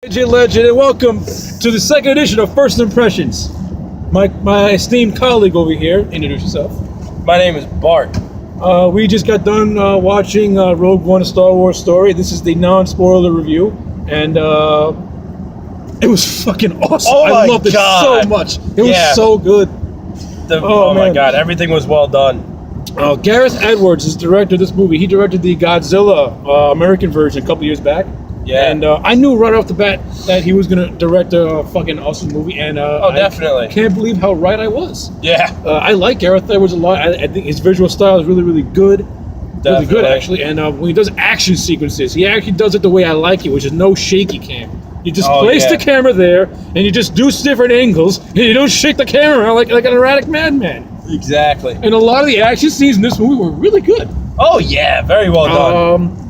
AJ Legend, and welcome to the second edition of First Impressions. My esteemed colleague over here, introduce yourself. My name is Bart. We just got done watching Rogue One, a Star Wars story. This is the non-spoiler review, and it was fucking awesome. Oh I my loved it God. so much. It was so good. Oh my man. God, everything was well done. Gareth Edwards is the director of this movie. He directed the Godzilla American version a couple years back. Yeah. And I knew right off the bat that he was going to direct a fucking awesome movie. And definitely. I can't believe how right I was. Yeah. I like Gareth Edwards a lot. I think his visual style is really, really good. Definitely. Really good, actually. And when he does action sequences, he actually does it the way I like it, which is no shaky cam. You just place the camera there, and you just do different angles, and you don't shake the camera around like an erratic madman. Exactly. And a lot of the action scenes in this movie were really good. Oh yeah, very well done.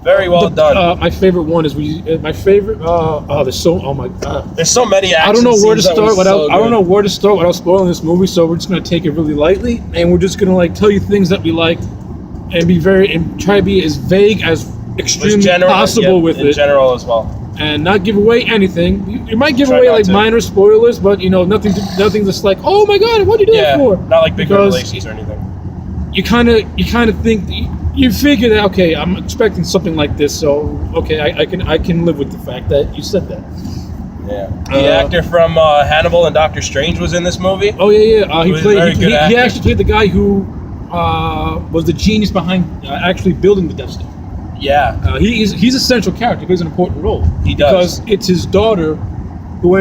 Very well done. My favorite one is my favorite. There's so. Oh my God. There's so many action I don't know where to scenes that start was without. so I don't know good. where to start without spoiling this movie. So we're just gonna take it really lightly, and we're just gonna tell you things that we liked, and try to be as vague as extremely possible with it. In general as well. And not give away anything. You might give Try away not like to. minor spoilers, but nothing that's like, oh my God, what did you do that for? Not like big Because revelations or anything. You kind of think. You figure that, okay, I'm expecting something like this, so okay, I can live with the fact that you said that. Yeah. The actor from Hannibal and Doctor Strange was in this movie. Oh yeah. He actor. actually played the guy who was the genius behind actually building the Death Star. Yeah. He's a central character. He plays an important role. He does. Because it's his daughter who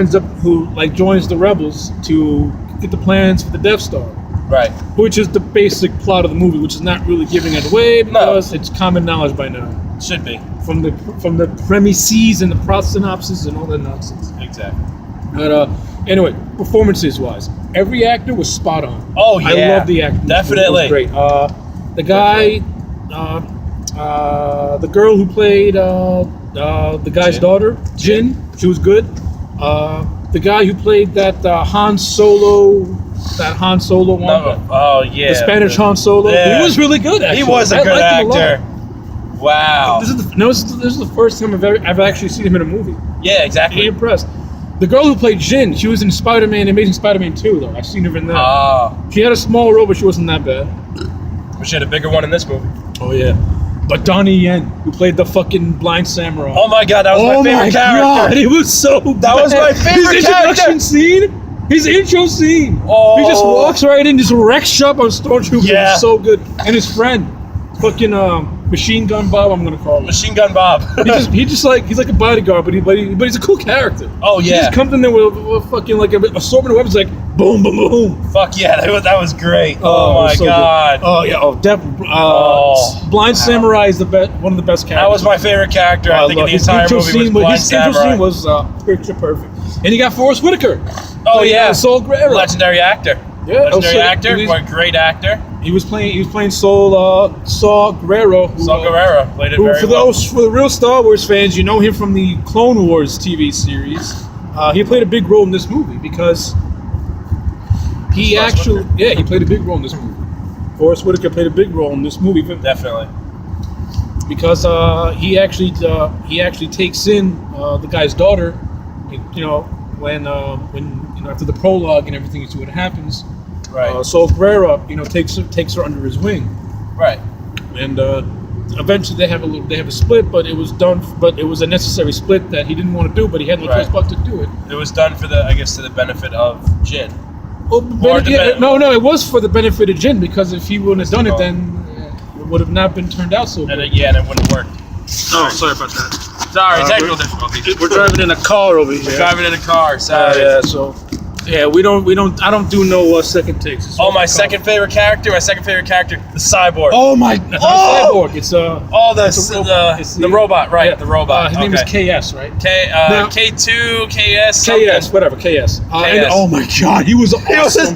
joins the rebels to get the plans for the Death Star. Right. Which is the basic plot of the movie, which is not really giving it away because it's common knowledge by now. Should be. From the premises and the plot synopsis and all that nonsense. Exactly. But anyway, performances-wise, every actor was spot on. Oh yeah. I love the acting. Definitely. It was great. The guy, the girl who played the guy's daughter, Jin, she was good. The guy who played that Han Solo one. Oh yeah. The Spanish Han Solo. Yeah. He was really good. Actually. He was a good actor. Wow. This is the first time I've actually seen him in a movie. Yeah, exactly. I'm impressed. The girl who played Jin, she was in Spider-Man, Amazing Spider-Man 2, though. I've seen her in that. She had a small role, but she wasn't that bad. But she had a bigger one in this movie. Oh yeah. But Donnie Yen, who played the fucking blind samurai. Oh my God, that was my favorite character. God, he was so That was my favorite His introduction scene. His intro scene. Oh. He just walks right in, just wrecks shop on Stormtrooper. Yeah. It was so good. And his friend, fucking Machine Gun Bob, I'm gonna call him. Machine Gun Bob. he's like a bodyguard, but he's a cool character. Oh yeah. He just comes in there with fucking like an assortment of weapons, like boom, boom, boom. Fuck yeah, that was great. Oh my so God. Good. Oh yeah. Definitely. Blind Samurai is one of the best characters. That was my favorite character. I think in the entire movie was Blind Samurai. His intro scene was picture perfect. And you got Forrest Whitaker. Oh yeah. Saul Guerrero. Legendary actor. Yeah. Legendary actor. What a great actor. He was playing Saul Guerrero. Saul Guerrero played it very well. For the real Star Wars fans, you know him from the Clone Wars TV series. He played a big role in this movie because he played a big role in this movie. Forrest Whitaker played a big role in this movie. Definitely. Because he actually takes in the guy's daughter, when after the prologue and everything, you see what happens. Right. Saul Guerrero, takes her under his wing. Right. And eventually they have a split, but it was a necessary split that he didn't want to do, but he had no choice but to do it. It was done to the benefit of Jin. Well, it was for the benefit of Jin, because if he wouldn't have done it, then it would have not been turned out so good. And it wouldn't work. Oh, sorry about that. Sorry, technical difficulties. We're driving in a car over here. We're driving in a car. Sorry. I don't do no second takes. My second favorite character, the cyborg. Oh my! Cyborg. It's the robot, right? Yeah. The robot. His name is KS, right? K2, KS. Something. KS, whatever. KS. KS. And, oh my God, he was awesome.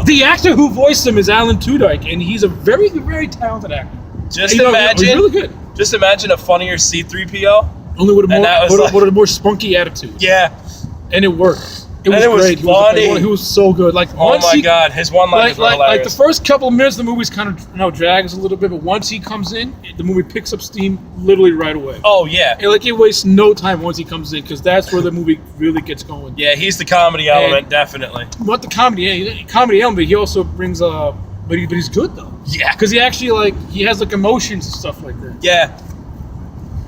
The actor who voiced him is Alan Tudyk, and he's a very, very talented actor. Just imagine. He's really good. Just imagine a funnier C-3PO. Only with a more spunky attitude. Yeah. And it worked. It was And it was great. funny. He was so good. Like Oh once my god, his one-liners were like the hilarious. first couple of minutes, the movie's kind of drags a little bit, but once he comes in, the movie picks up steam literally right away. Oh yeah, And like it wastes no time once he comes in because that's where the movie really gets going. yeah, he's the comedy element, definitely. What the comedy element? He also brings but he's good though. Yeah, Because he actually he has like emotions and stuff like that. yeah.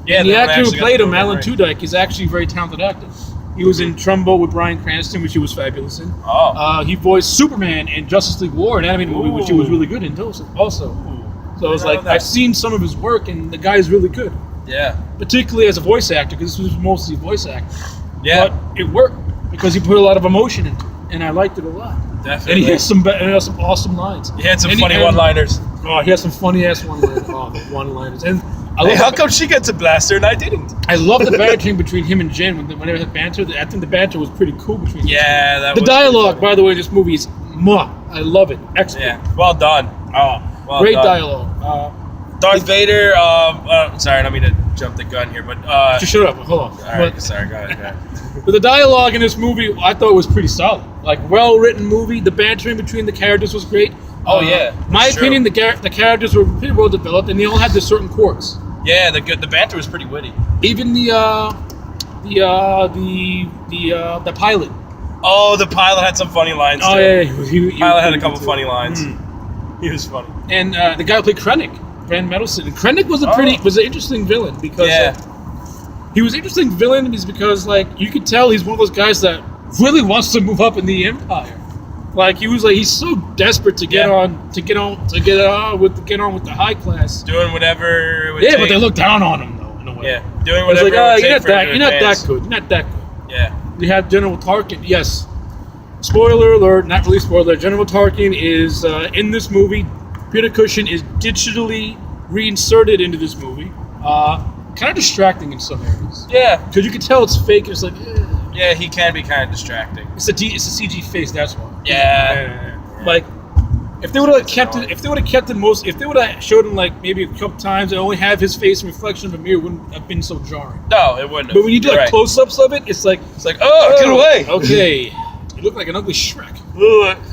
And the they actor who actually got played the him, movie Alan right. Tudyk, is actually a very talented actor. He was in Trumbo with Bryan Cranston, which he was fabulous in. Oh. He voiced Superman in Justice League War, an animated movie, which he was really good in also. So it's like, I've seen some of his work, and the guy is really good. Yeah. Particularly as a voice actor, because this was mostly voice acting. Yeah. But it worked, because he put a lot of emotion into it, and I liked it a lot. Definitely. And he has some awesome lines. He had some And funny one-liners. Oh, he has some funny-ass one-liners. Oh, the one-liners. And I Hey, love how come she gets a blaster and I didn't? I love the bantering between him and Jen. When they had banter, I think the banter was pretty cool between Yeah, that the was dialogue, pretty by the way, in this movie is mwah. I love it. Excellent. Yeah, well done. Oh, Well great done. dialogue. Darth Vader, sorry, I don't mean to jump the gun here, but Just shut up. Hold on. alright, sorry, go ahead. But the dialogue in this movie, I thought was pretty solid. Like, well-written movie. The bantering between the characters was great. Oh, yeah, My that's opinion, the characters were pretty well developed, and they all had their certain quirks. Yeah, the banter was pretty witty. Even the pilot. Oh, the pilot had some funny lines too. Oh yeah, he Pilot had a was couple good, funny too. lines. Mm. He was funny. And the guy who played Krennic, Van Mendelsohn. And Krennic was was an interesting villain because he was an interesting villain because like you could tell he's one of those guys that really wants to move up in the Empire. Like he's so desperate to get on with the high class. Doing whatever it would Yeah, take. but they look down on him though in a way. Yeah, doing It's whatever like, it would you're take for him to not that advance. good. You're not that good. Yeah. We have General Tarkin. Yes. Spoiler alert, not really spoiler. General Tarkin is in this movie. Peter Cushing is digitally reinserted into this movie. Kind of distracting in some areas. Yeah. Because you can tell it's fake. It's like, Yeah, he can be kind of distracting. it's a CG face. That's why. Yeah. Like, if they would have kept showed him like maybe a couple times and only have his face in reflection of a mirror, it wouldn't have been so jarring. No, it wouldn't. But when you do You're like right. close-ups of it, it's like, oh, get away. Okay, you look like an ugly Shrek.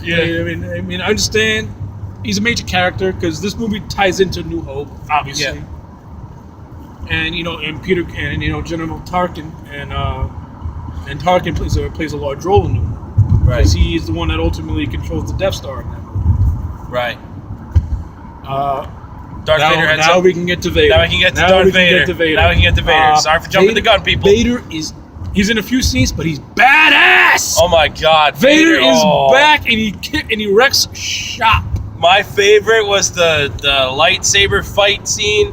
Yeah. I mean, I understand he's a major character because this movie ties into New Hope, obviously. Yeah. And General Tarkin and Tarkin plays a large role in New Hope Right. because he is the one that ultimately controls the Death Star in that movie. Right. Darth Vader had now some- we can get to Vader. Now we can get to Now Darth we can Vader. get to Vader. Now we can get to Vader. Sorry for jumping the gun, people. Vader he's in a few scenes, but he's badass. Oh my God. Vader is oh. back, and he wrecks shop. My favorite was the lightsaber fight scene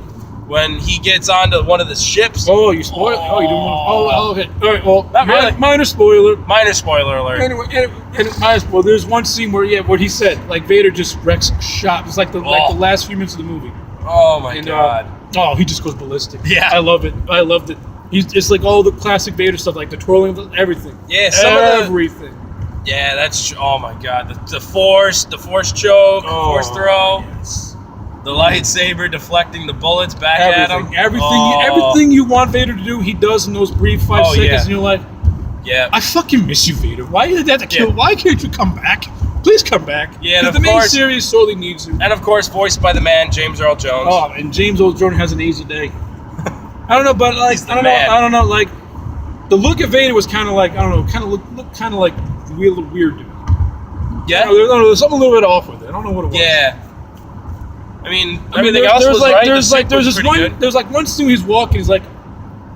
when he gets onto one of the ships. Oh, you spoiled. Oh, you didn't want. Oh, okay. All right. Well, Not really. minor spoiler. Minor spoiler alert. Anyway, minor spoiler. There's one scene where what he said, like Vader just wrecks shop. It's like the last few minutes of the movie. Oh my And, God. He just goes ballistic. Yeah. I love it. I loved it. It's like all the classic Vader stuff, like the twirling, everything. Yeah, some of the- everything. Yeah, that's. Oh my God. The force choke, force throw, Yes. the lightsaber deflecting the bullets back at him. Everything you want Vader to do, he does in those brief 5 Oh, seconds, yeah. and you're like, Yeah. I fucking miss you, Vader. Why did that kill? Yeah. Why can't you come back? Please come back. Yeah, and Because of the main course- series sorely needs you. And of course, voiced by the man James Earl Jones. Oh, and James Earl Jones has an easy day. I don't know, but like He's the I man. don't know, like the look of Vader was kind of like look kind of like weird to me. Yeah. I don't know, there's something a little bit off with it. I don't know what it was. Yeah. I mean, I mean, everything else was right. there's this one. Good. There's like one scene he's walking. He's like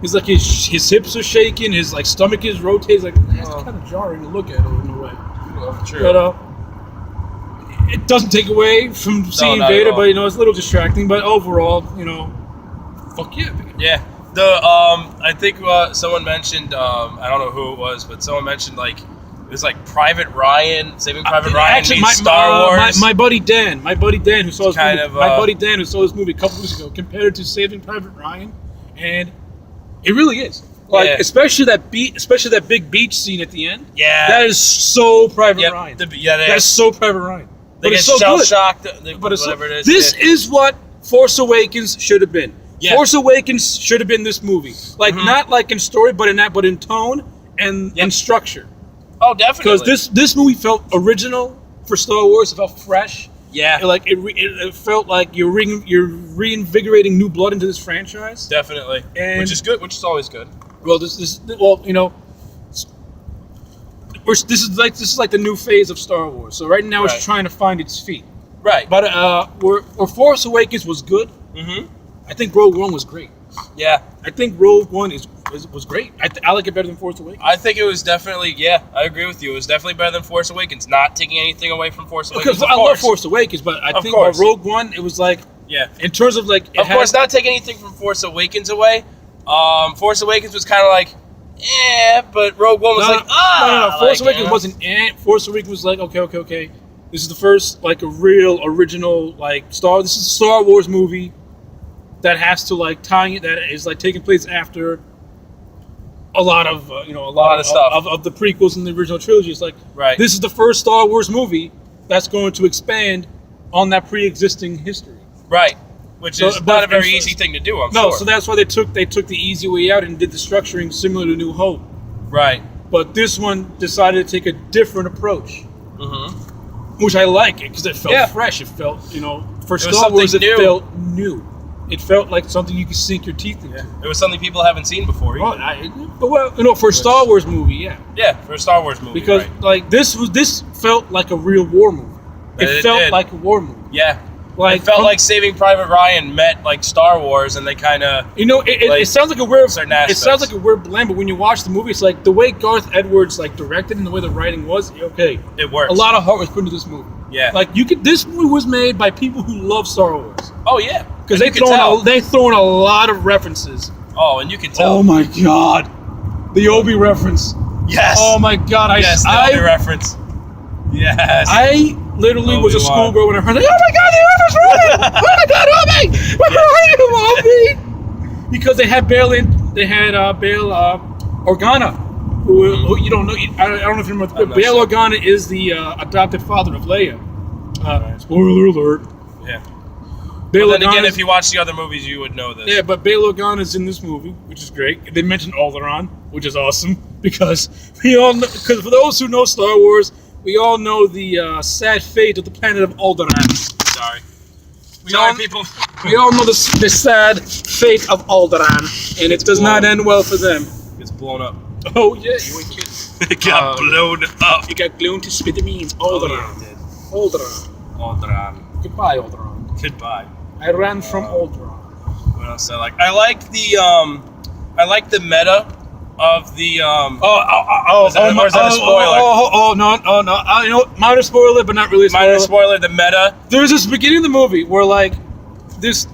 his hips are shaking. His like stomach is rotating. Like it's kind of jarring to look at it in a way. Oh, true. But it doesn't take away from seeing not at Vader. all. But it's a little distracting. But overall, fuck yeah. Yeah. I think someone mentioned, I don't know who it was, but someone mentioned like it was like Private Ryan, Saving Private Ryan Actually, meets Star Wars. My buddy Dan, who saw this Kind movie, of, my buddy Dan, who saw this movie a couple weeks ago, compared it to Saving Private Ryan, and it really is. Like, Yeah. especially that big beach scene at the end. Yeah. that is so Private Yep, Ryan. they That's so Private Ryan. they But get it's so shell good. shocked. But it's Whatever it is. This is what Force Awakens should have been. Yeah. Force Awakens should have been this movie. Like Mhm. not like in story, but in tone and Yep. structure. Oh, definitely. Because this movie felt original for Star Wars. It felt fresh. Yeah. It felt like you're reinvigorating new blood into this franchise. Definitely. And which is good. Which is always good. Well, this is like the new phase of Star Wars. So right now it's trying to find its feet. Right. But where Force Awakens was good, I think Rogue One was great. Yeah. I think Rogue One was great. I like it better than Force Awakens. I think it was definitely, I agree with you. It was definitely better than Force Awakens. Not taking anything away from Force Awakens. Because I love Force Awakens, but I think about Rogue One, it was like, in terms of like, of course, not taking anything from Force Awakens away. Force Awakens was kind of like, but Rogue One was no. Force Awakens wasn't. Force Awakens was like, okay. This is the first like a real original like This is a Star Wars movie that has to like that is like taking place after a lot of stuff of the prequels and the original trilogy. It's like this is the first Star Wars movie that's going to expand on that pre-existing history. Right. Which is not a very easy thing to do, I'm sure. So that's why they took the easy way out and did the structuring similar to New Hope. Right. But this one decided to take a different approach. Which I like it because it felt fresh. It felt, for Star Wars, it felt new. It felt like something you could sink your teeth into. It was something people haven't seen before. For a Star Wars movie, yeah, for a Star Wars movie, because like this felt like a real war movie. It felt like a war movie. Yeah. Like, it felt like Saving Private Ryan met like Star Wars, and they kind of it sounds like a weird it sounds like a weird blend, but when you watch the movie, it's like the way Garth Edwards like directed and the way the writing was. It works. A lot of heart was put into this movie. Yeah, like this movie was made by people who love Star Wars. Oh yeah, because they throw in a lot of references. Oh, and you can tell. Oh my god, the Obi reference. Yes. Oh my god, the Obi reference. Yes. I literally was a schoolgirl when I heard, like, oh my god, the Obi's running! Oh my god, Obi! Where are you, Obi? Because they had Bail Organa, who you don't know. I don't know if you remember. Bail Organa is the adopted father of Leia. Spoiler alert. Yeah. Bail Then again, if you watch the other movies, you would know this. Yeah, but Bail Organa is in this movie, which is great. They mentioned Alderaan, which is awesome because for those who know Star Wars, we all know the sad fate of the planet of Alderaan. Sorry. People. We all know the sad fate of Alderaan, and it does not end well for them. It's blown up. Oh yeah, you ain't kidding. It got blown up. It got blown to smithereens. Alderaan. Alderaan. Goodbye, Alderaan. Goodbye. I ran from Alderaan. What else I like? I like the meta of the or is that a spoiler? No. Minor spoiler, but not really a spoiler. Minor spoiler, the meta. There's this beginning of the movie where like this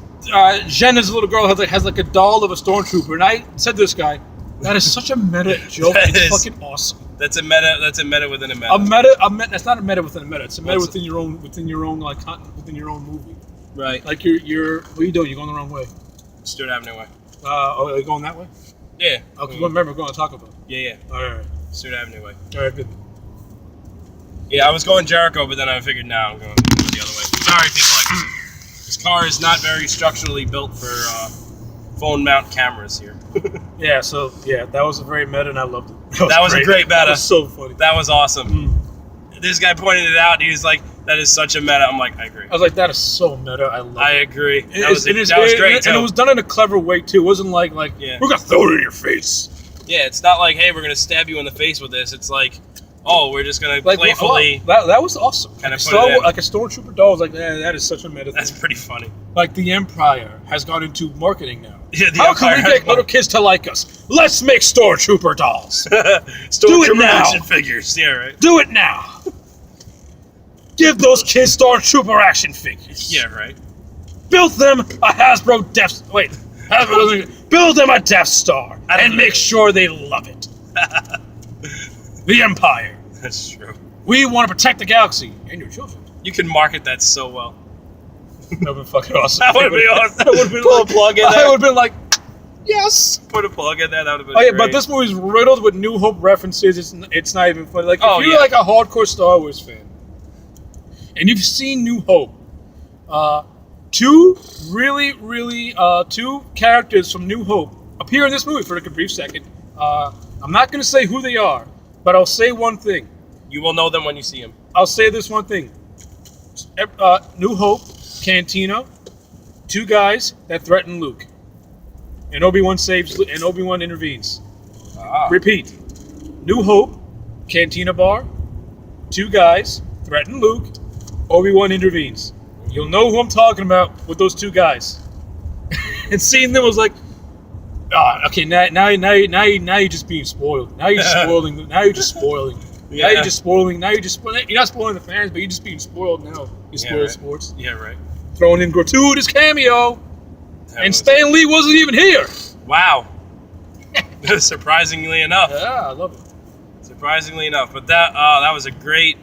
Jen, as a little girl, has like a doll of a stormtrooper, and I said to this guy, that is such a meta joke. It's fucking awesome. That's a meta within a meta. A meta. That's not a meta within a meta. It's a meta within your own within your own movie. Right. Like you're what are you doing? You're going the wrong way. Stewart Avenue way. Are you going that way? Yeah. Okay. Remember, we're going to Taco Bell. Yeah. All right. Stewart Avenue way. All right. Good. Yeah, I was going Jericho, but then I figured I'm going the other way. Sorry, people. This car is not very structurally built for phone mount cameras here. Yeah. So that was a very meta, and I loved it. That was a great meta. That was so funny. That was awesome. This guy pointed it out, and he was like, "That is such a meta." I'm like, I agree. I was like, that is so meta. I love it. I agree. That was great, too. And it was done in a clever way, too. It wasn't like we're going to throw it in your face. Yeah, it's not like, hey, we're going to stab you in the face with this. It's like, oh, we're just going to playfully... That was awesome. Kind of like a stormtrooper doll was like, that is such a meta thing. That's pretty funny. Like the Empire has gone into marketing now. Yeah, How can we get little kids to like us? Let's make stormtrooper dolls. Stormtrooper action figures. Yeah, right. Do it now. Give those kids stormtrooper action figures. Yeah, right. Build them a Hasbro Death... Wait. Build them a Death Star and make sure they love it. The Empire. That's true. We want to protect the galaxy and your children. You can market that so well. That would have been fucking awesome. That would have been awesome. That would have been Pull a plug in there. I would have been like, yes. Put a plug in there. That would have been great. But this movie's riddled with New Hope references. It's not even funny. Like, if you're like a hardcore Star Wars fan, and you've seen New Hope, two characters from New Hope appear in this movie for like a brief second. I'm not going to say who they are, But I'll say one thing. You will know them when you see them. I'll say this one thing. New Hope, Cantina, two guys that threaten Luke. And Obi-Wan saves, and Obi-Wan intervenes. Repeat. New Hope, Cantina Bar, two guys threaten Luke, Obi-Wan intervenes. You'll know who I'm talking about with those two guys. And seeing them was like, okay, now you're just being spoiled. Now you're just spoiling. Now you're just spoiling. Yeah. Now you're just spoiling. Now you're not spoiling the fans, but you're just being spoiled now. You spoil sports. Yeah, right. Throwing in gratuitous cameo, and Stan Lee wasn't even here. Wow. Surprisingly enough. Yeah, I love it. Surprisingly enough, but that was a great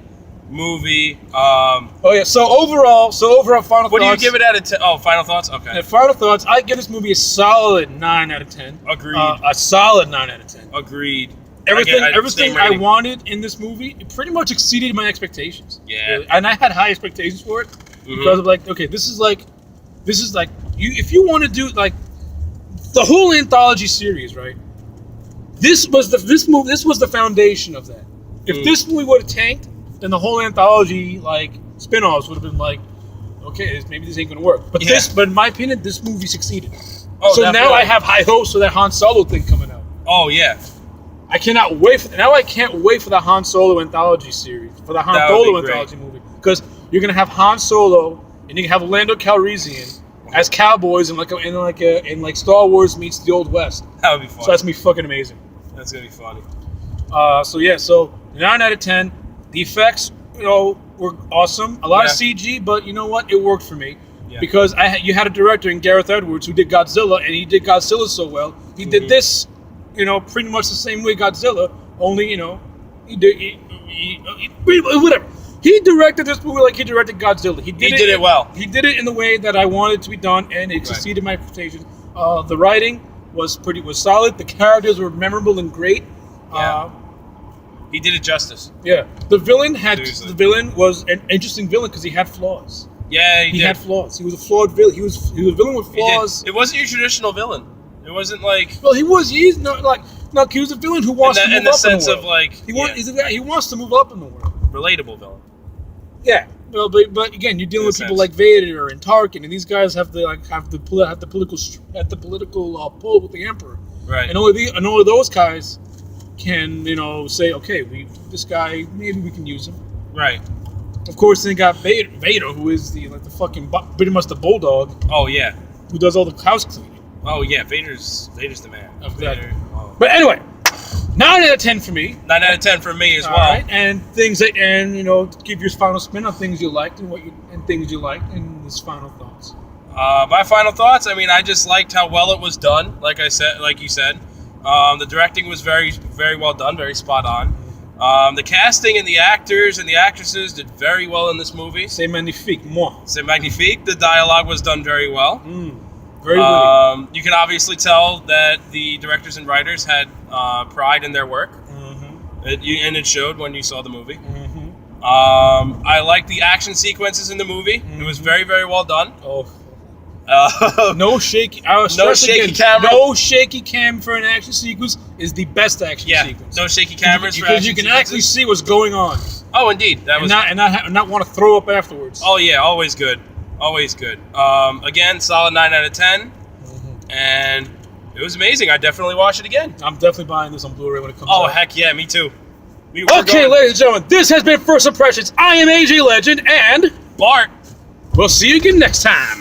movie. Oh yeah. So overall, final thoughts. What do you give it out of 10? Oh, final thoughts. Okay. Yeah, final thoughts. I give this movie a solid 9 out of 10. Agreed. A solid 9 out of 10. Agreed. Everything I wanted in this movie, it pretty much exceeded my expectations. Yeah. And I had high expectations for it because of like, okay, this is like you if you want to do like the whole anthology series, right? This was the foundation of that. If this movie would have tanked, then the whole anthology like spin-offs would have been like, okay, maybe this ain't gonna work. But but in my opinion, this movie succeeded. Oh, so definitely. now I have high hopes for that Han Solo thing coming out. Oh yeah. I cannot wait now I can't wait for the Han Solo anthology series, for the Han Solo anthology movie, because you're gonna have Han Solo and you can have Lando Calrissian as cowboys in like Star Wars meets the Old West. That would be fun. So that's gonna be fucking amazing. That's gonna be funny. So 9 out of 10. The effects, were awesome. A lot of CG, but you know what? It worked for me. Yeah. Because you had a director in Gareth Edwards who did Godzilla, and he did Godzilla so well. He did this, pretty much the same way Godzilla, only, whatever. He directed this movie like he directed Godzilla. He did it well. He did it in the way that I wanted it to be done, and it exceeded my expectations. The writing was solid. The characters were memorable and great. Yeah. He did it justice. Yeah. The villain was an interesting villain because he had flaws. Yeah, he had flaws. He was a flawed villain. He was a villain with flaws. It wasn't your traditional villain. It wasn't like. Well, he was. He's not like. No, he was a villain who wants to move up in the world. In the sense of like. He wants to move up in the world. Relatable villain. Yeah. Well, but again, you're dealing with people like Vader and Tarkin, and these guys have the political pull with the Emperor. Right. And only those guys can say, okay, this guy, maybe we can use him. Right. Of course, then you got Vader, who is the fucking pretty much the bulldog. Oh yeah. Who does all the house cleaning. Oh yeah, Vader's the man. Exactly. But anyway, 9 out of 10 for me. 9 out of 10 for me as well. Right. And give your final spin on things you liked and things you liked and his final thoughts. My final thoughts. I mean, I just liked how well it was done. Like you said, the directing was very, very well done, very spot on. The casting and the actors and the actresses did very well in this movie. C'est magnifique, moi. C'est magnifique. The dialogue was done very well. Very witty. You can obviously tell that the directors and writers had pride in their work. And it showed when you saw the movie. I liked the action sequences in the movie. It was very, very well done. No shaky camera. No shaky cam for an action sequence is the best action sequence. No shaky cameras because you can actually see what's going on. Oh, indeed, not want to throw up afterwards. Oh yeah, always good. Again, solid 9 out of 10, and it was amazing. I definitely watch it again. I'm definitely buying this on Blu-ray when it comes out. Oh heck yeah, me too. Okay, ladies and gentlemen, this has been First Impressions. I am AJ Legend, and Bart. We'll see you again next time.